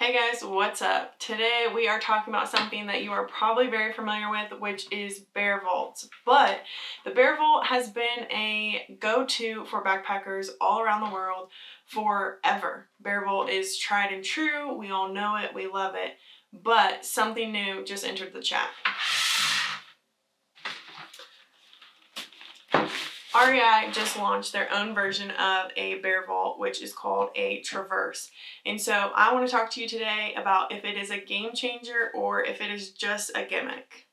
Hey guys, what's up? Today we are talking about something that you are probably very familiar with, which is BearVault. But the BearVault has been a go-to for backpackers all around the world forever. BearVault is tried and true. We all know it. We love it. But something new just entered the chat. REI just launched their own version of a BearVault, which is called a Traverse. And so I want to talk to you today about if it is a game changer or if it is just a gimmick.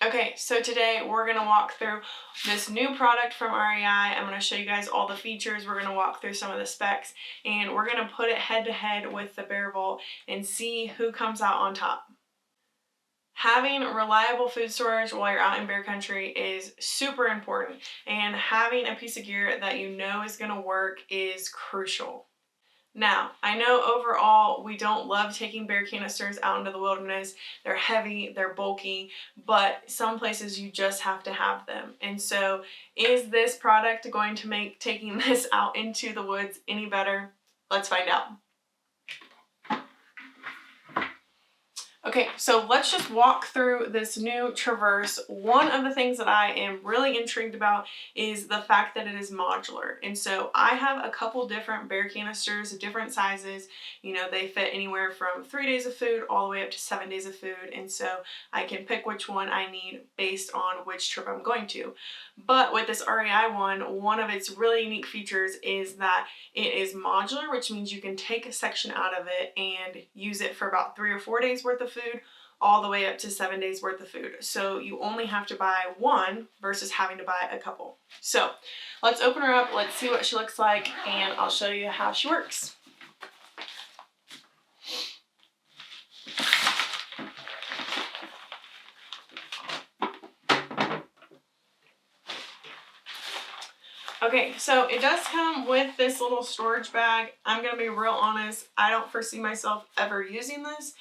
Okay, so today we're going to walk through this new product from REI. I'm going to show you guys all the features. We're going to walk through some of the specs, and we're going to put it head to head with the BearVault and see who comes out on top. Having reliable food storage while you're out in bear country is super important, and having a piece of gear that you know is going to work is crucial. Now, I know overall we don't love taking bear canisters out into the wilderness. They're heavy, they're bulky, but some places you just have to have them. And so is this product going to make taking this out into the woods any better? Let's find out. Okay, so let's just walk through this new Traverse. One of the things that I am really intrigued about is the fact that it is modular. And so I have a couple different bear canisters, different sizes. You know, they fit anywhere from 3 days of food all the way up to 7 days of food. And so I can pick which one I need based on which trip I'm going to. But with this REI one of its really unique features is that it is modular, which means you can take a section out of it and use it for about 3 or 4 days worth of food, all the way up to 7 days worth of food. So you only have to buy one versus having to buy a couple. So let's open her up, let's see what she looks like, and I'll show you how she works. Okay, so it does come with this little storage bag. I'm going to be real honest, I don't foresee myself ever using this.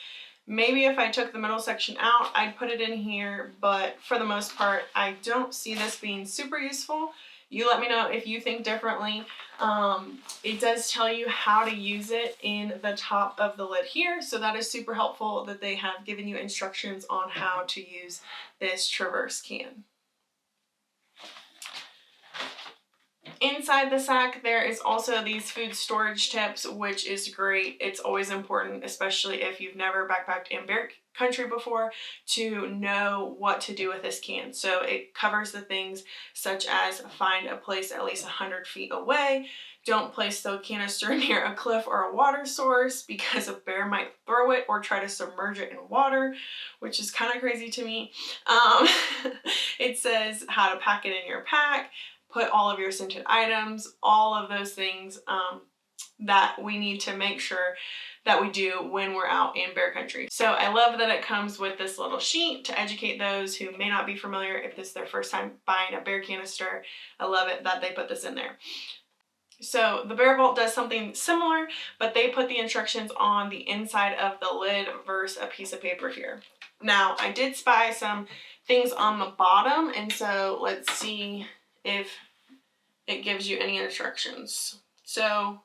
Maybe if I took the middle section out, I'd put it in here, but for the most part, I don't see this being super useful. You let me know if you think differently. It does tell you how to use it in the top of the lid here, so that is super helpful that they have given you instructions on how to use this Traverse can. Inside the sack, there is also these food storage tips, which is great. It's always important, especially if you've never backpacked in bear country before, to know what to do with this can. So it covers the things such as find a place at least 100 feet away. Don't place the canister near a cliff or a water source because a bear might throw it or try to submerge it in water, which is kind of crazy to me. It says how to pack it in your pack. Put all of your scented items, all of those things that we need to make sure that we do when we're out in bear country. So I love that it comes with this little sheet to educate those who may not be familiar if this is their first time buying a bear canister. I love it that they put this in there. So the BearVault does something similar, but they put the instructions on the inside of the lid versus a piece of paper here. Now, I did spy some things on the bottom, and so let's see if it gives you any instructions. So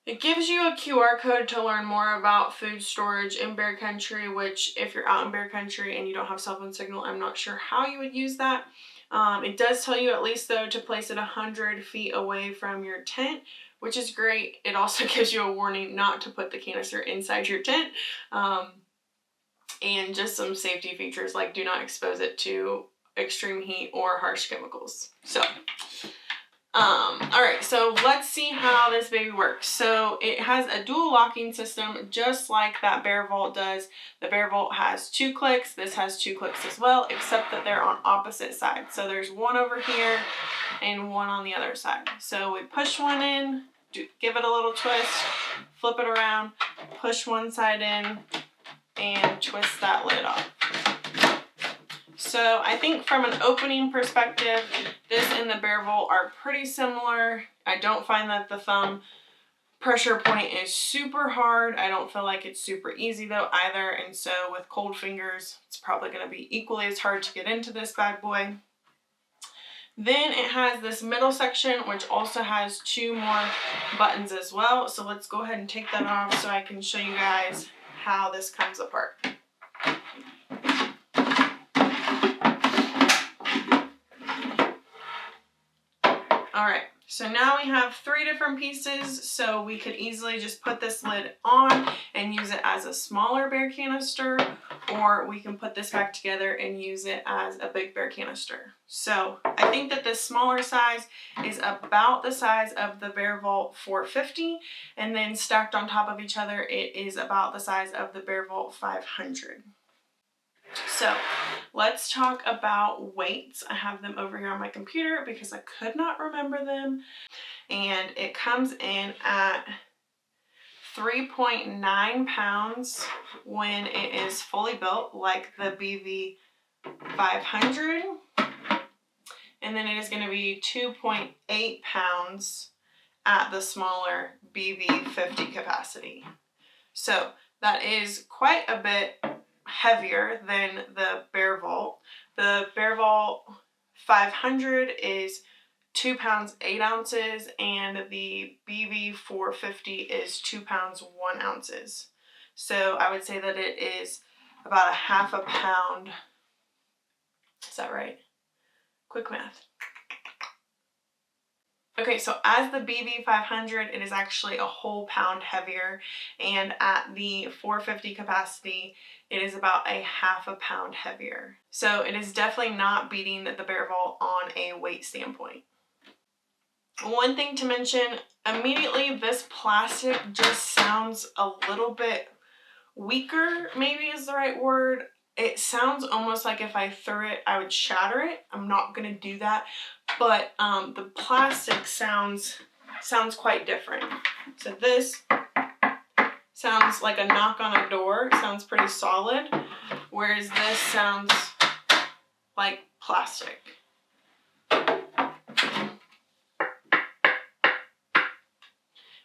it gives you a QR code to learn more about food storage in bear country, which if you're out in bear country and you don't have cell phone signal, I'm not sure how you would use that. It does tell you at least though to place it 100 feet away from your tent, which is great. It also gives you a warning not to put the canister inside your tent. And just some safety features like do not expose it to extreme heat or harsh chemicals. So all right, so let's see how this baby works. So it has a dual locking system just like that BearVault does. The BearVault has 2 clicks. This has 2 clicks as well, except that they're on opposite sides. So there's one over here and one on the other side. So we push one in, give it a little twist, flip it around, push one side in, and twist that lid off. So I think from an opening perspective, this and the BearVault are pretty similar. I don't find that the thumb pressure point is super hard. I don't feel like it's super easy though either. And so with cold fingers, it's probably going to be equally as hard to get into this bad boy. Then it has this middle section, which also has 2 more buttons as well. So let's go ahead and take that off so I can show you guys how this comes apart. All right, so now we have 3 different pieces, so we could easily just put this lid on and use it as a smaller bear canister, or we can put this back together and use it as a big bear canister. So I think that this smaller size is about the size of the BearVault 450, and then stacked on top of each other, it is about the size of the BearVault 500. So let's talk about weights. I have them over here on my computer because I could not remember them. And it comes in at 3.9 pounds when it is fully built, like the BV 500. And then it is going to be 2.8 pounds at the smaller BV 50 capacity. So that is quite a bit heavier than the BearVault. The BearVault 500 is 2 pounds 8 ounces, and the BV 450 is 2 pounds 1 ounces. So I would say that it is about a half a pound. Is that right? Quick math. Okay, so as the BV 500, it is actually a whole pound heavier, and at the 450 capacity, it is about a half a pound heavier. So it is definitely not beating the BearVault on a weight standpoint. One thing to mention, immediately this plastic just sounds a little bit weaker, maybe is the right word. It sounds almost like if I threw it, I would shatter it. I'm not gonna do that, but the plastic sounds quite different. So this sounds like a knock on a door. It sounds pretty solid, whereas this sounds like plastic.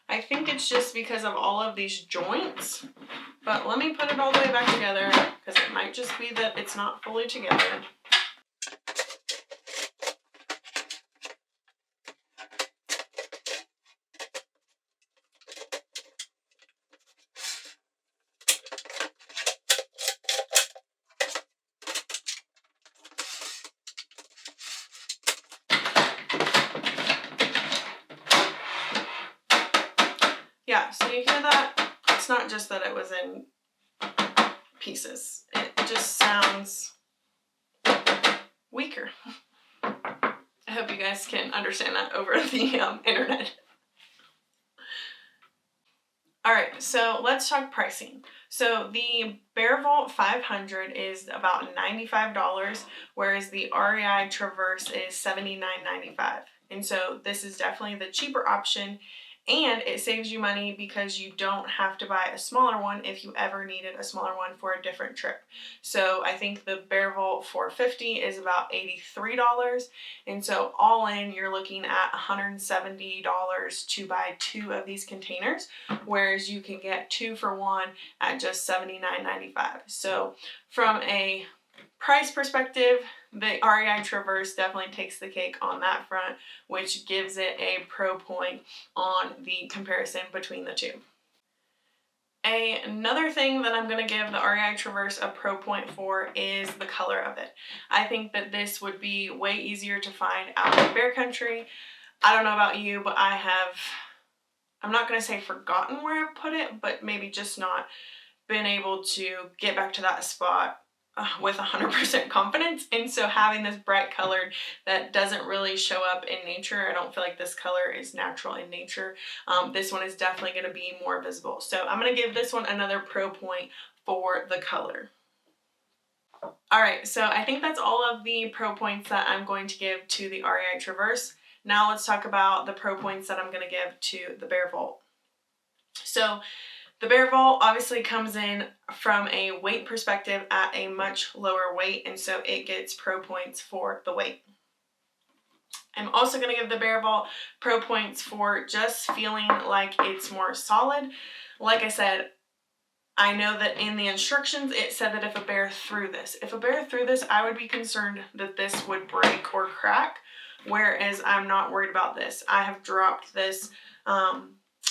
I think it's just because of all of these joints, but let me put it all the way back together because it might just be that it's not fully together. Yeah, so you hear that? It's not just that it was in pieces. It just sounds weaker. I hope you guys can understand that over the internet. All right, so let's talk pricing. So the BearVault 500 is about $95, whereas the REI Traverse is $79.95. And so this is definitely the cheaper option, and it saves you money because you don't have to buy a smaller one if you ever needed a smaller one for a different trip. So I think the BearVault 450 is about $83, and so all in you're looking at $170 to buy 2 of these containers, whereas you can get 2 for 1 at just $79.95. So from a price perspective, the REI Traverse definitely takes the cake on that front, which gives it a pro point on the comparison between the two. Another thing that I'm going to give the REI Traverse a pro point for is the color of it. I think that this would be way easier to find out in bear country. I don't know about you, but I'm not going to say forgotten where I've put it, but maybe just not been able to get back to that spot with 100% confidence. And so having this bright colored that doesn't really show up in nature, I don't feel like this color is natural in nature. This one is definitely going to be more visible. So I'm going to give this one another pro point for the color. All right, so I think that's all of the pro points that I'm going to give to the REI Traverse. Now let's talk about the pro points that I'm going to give to the BearVault. So the BearVault obviously comes in from a weight perspective at a much lower weight, and so it gets pro points for the weight. I'm also going to give the BearVault pro points for just feeling like it's more solid. Like I said, I know that in the instructions it said that if a bear threw this, I would be concerned that this would break or crack. whereas I'm not worried about this. I have dropped this,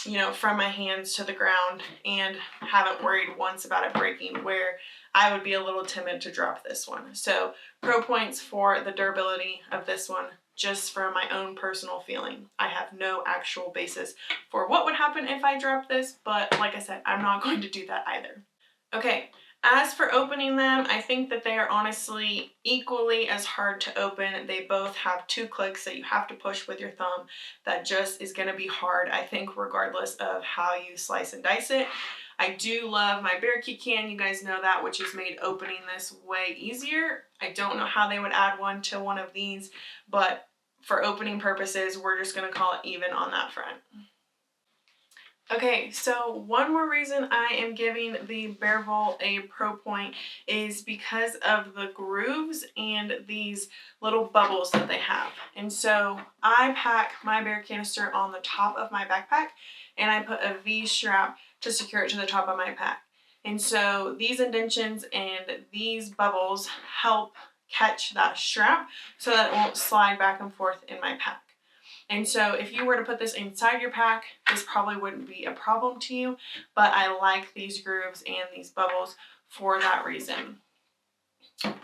you know, from my hands to the ground and haven't worried once about it breaking, where I would be a little timid to drop this one. So pro points for the durability of this one, just from my own personal feeling. I have no actual basis for what would happen if I dropped this, but like I said, I'm not going to do that either. Okay, as for opening them, I think that they are honestly equally as hard to open. They both have 2 clicks that you have to push with your thumb. That just is going to be hard, I think, regardless of how you slice and dice it. I do love my BearVault can, you guys know that, which has made opening this way easier. I don't know how they would add one to one of these, but for opening purposes, we're just going to call it even on that front. Okay, so one more reason I am giving the BearVault a pro point is because of the grooves and these little bubbles that they have. And so I pack my bear canister on the top of my backpack, and I put a V-strap to secure it to the top of my pack. And so these indentions and these bubbles help catch that strap so that it won't slide back and forth in my pack. And so if you were to put this inside your pack, this probably wouldn't be a problem to you, but I like these grooves and these bubbles for that reason.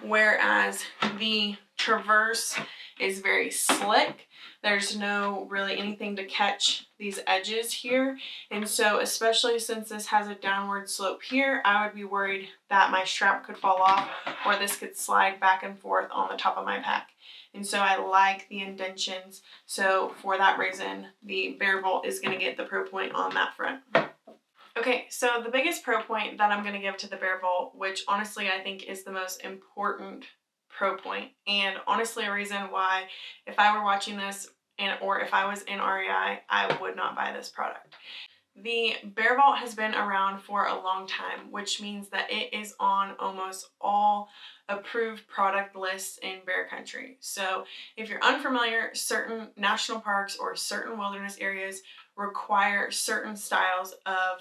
Whereas the Traverse is very slick. There's no really anything to catch these edges here. And so especially since this has a downward slope here, I would be worried that my strap could fall off or this could slide back and forth on the top of my pack. And so I like the indentions. So for that reason, the BearVault is going to get the pro point on that front. Okay, so the biggest pro point that I'm going to give to the BearVault, which honestly I think is the most important pro point, and honestly a reason why if I were watching this or if I was in REI, I would not buy this product. The BearVault has been around for a long time, which means that it is on almost all approved product lists in bear country. So if you're unfamiliar, certain national parks or certain wilderness areas require certain styles of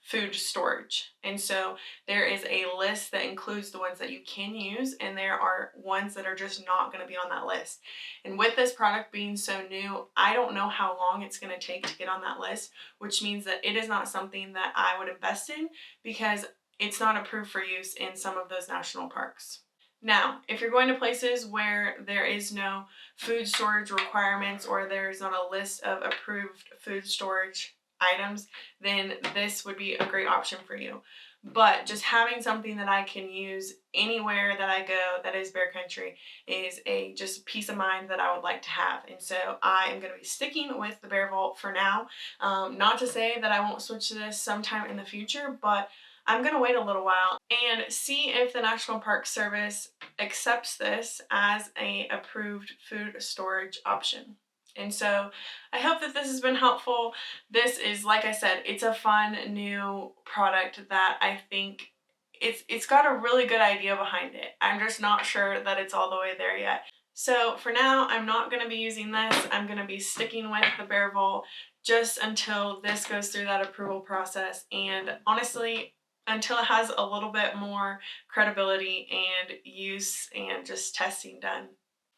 food storage. And so there is a list that includes the ones that you can use, and there are ones that are just not going to be on that list. And with this product being so new, I don't know how long it's going to take to get on that list, which means that it is not something that I would invest in because it's not approved for use in some of those national parks. Now, if you're going to places where there is no food storage requirements or there's not a list of approved food storage items, then this would be a great option for you. But just having something that I can use anywhere that I go that is bear country is just peace of mind that I would like to have. And so I am going to be sticking with the BearVault for now. Not to say that I won't switch to this sometime in the future, but I'm going to wait a little while and see if the National Park Service accepts this as an approved food storage option. And so I hope that this has been helpful. This is, like I said, it's a fun new product that I think it's got a really good idea behind it. I'm just not sure that it's all the way there yet. So for now, I'm not going to be using this. I'm going to be sticking with the BearVault just until this goes through that approval process. And honestly, until it has a little bit more credibility and use and just testing done.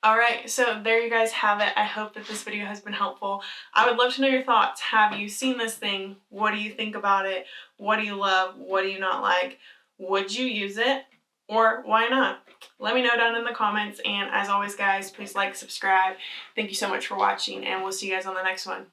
Alright, so there you guys have it. I hope that this video has been helpful. I would love to know your thoughts. Have you seen this thing? What do you think about it? What do you love? What do you not like? Would you use it? Or why not? Let me know down in the comments. And as always, guys, please like, subscribe. Thank you so much for watching, and we'll see you guys on the next one.